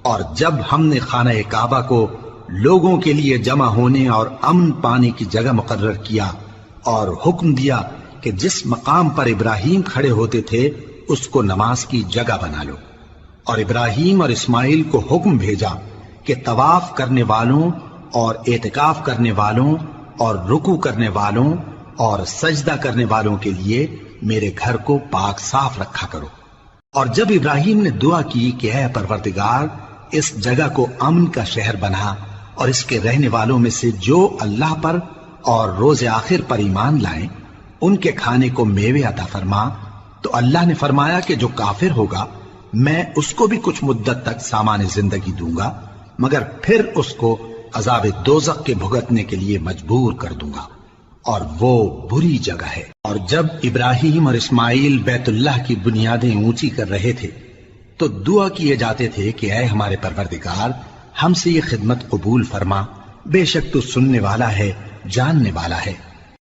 اور جب ہم نے خانہ کعبہ کو لوگوں کے لیے جمع ہونے اور امن پانے کی جگہ مقرر کیا اور حکم دیا کہ جس مقام پر ابراہیم کھڑے ہوتے تھے اس کو نماز کی جگہ بنا لو، اور ابراہیم اور اسماعیل کو حکم بھیجا کہ طواف کرنے والوں اور اعتکاف کرنے والوں اور رکوع کرنے والوں اور سجدہ کرنے والوں کے لیے میرے گھر کو پاک صاف رکھا کرو۔ اور جب ابراہیم نے دعا کی کہ اے پروردگار اس جگہ کو امن کا شہر بنا اور اس کے رہنے والوں میں سے جو اللہ پر اور روز آخر پر ایمان لائیں ان کے کھانے کو میوے عطا فرما، تو اللہ نے فرمایا کہ جو کافر ہوگا میں اس کو بھی کچھ مدت تک سامان زندگی دوں گا، مگر پھر اس کو عذاب دوزخ کے بھگتنے کے لیے مجبور کر دوں گا، اور وہ بری جگہ ہے۔ اور جب ابراہیم اور اسماعیل بیت اللہ کی بنیادیں اونچی کر رہے تھے تو دعا کیے جاتے تھے کہ اے ہمارے پروردگار ہم سے یہ خدمت قبول فرما، بے شک تو سننے والا ہے، جاننے والا ہے۔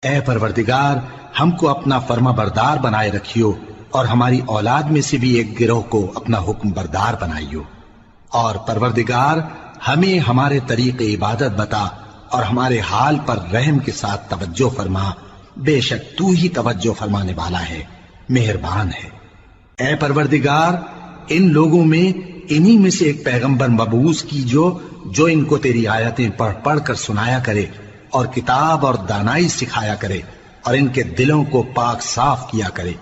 اے پروردگار ہم کو اپنا فرما بردار بنائے رکھیو، اور ہماری اولاد میں سے بھی ایک گروہ کو اپنا حکم بردار بنائیو، اور پروردگار ہمیں ہمارے طریق عبادت بتا اور ہمارے حال پر رحم کے ساتھ توجہ فرما، بے شک تو ہی توجہ فرمانے والا ہے، مہربان ہے۔ اے پروردگار ان لوگوں میں انہی میں سے ایک پیغمبر مبعوث کی جو ان کو تیری آیتیں پڑھ پڑھ کر سنایا کرے اور کتاب اور دانائی سکھایا کرے اور ان کے دلوں کو پاک صاف کیا کرے،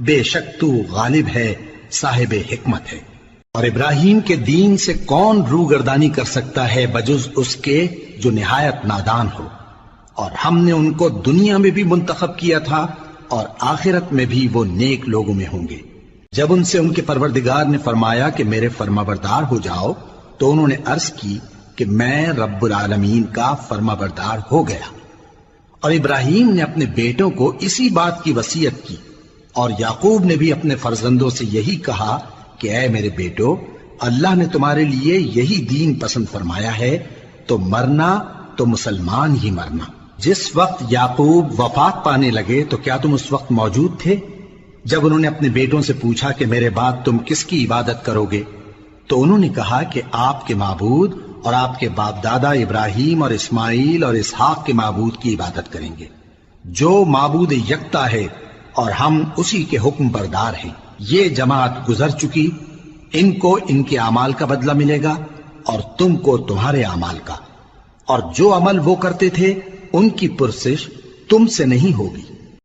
بے شک تو غالب ہے، صاحب حکمت ہے۔ اور ابراہیم کے دین سے کون روگردانی کر سکتا ہے بجز اس کے جو نہایت نادان ہو، اور ہم نے ان کو دنیا میں بھی منتخب کیا تھا اور آخرت میں بھی وہ نیک لوگوں میں ہوں گے۔ جب ان سے ان کے پروردگار نے فرمایا کہ میرے فرما بردار ہو جاؤ تو انہوں نے عرض کی کہ میں رب العالمین کا فرما بردار ہو گیا۔ اور ابراہیم نے اپنے بیٹوں کو اسی بات کی وصیت کی، اور یعقوب نے بھی اپنے فرزندوں سے یہی کہا کہ اے میرے بیٹو، اللہ نے تمہارے لیے یہی دین پسند فرمایا ہے، تو مرنا تو مسلمان ہی مرنا۔ جس وقت یعقوب وفات پانے لگے تو کیا تم اس وقت موجود تھے؟ جب انہوں نے اپنے بیٹوں سے پوچھا کہ میرے بعد تم کس کی عبادت کرو گے تو انہوں نے کہا کہ آپ کے معبود اور آپ کے باپ دادا ابراہیم اور اسماعیل اور اسحاق کے معبود کی عبادت کریں گے، جو معبود یکتا ہے اور ہم اسی کے حکم بردار ہیں۔ یہ جماعت گزر چکی، ان کو ان کے اعمال کا بدلہ ملے گا اور تم کو تمہارے اعمال کا، اور جو عمل وہ کرتے تھے ان کی پرسش تم سے نہیں ہوگی۔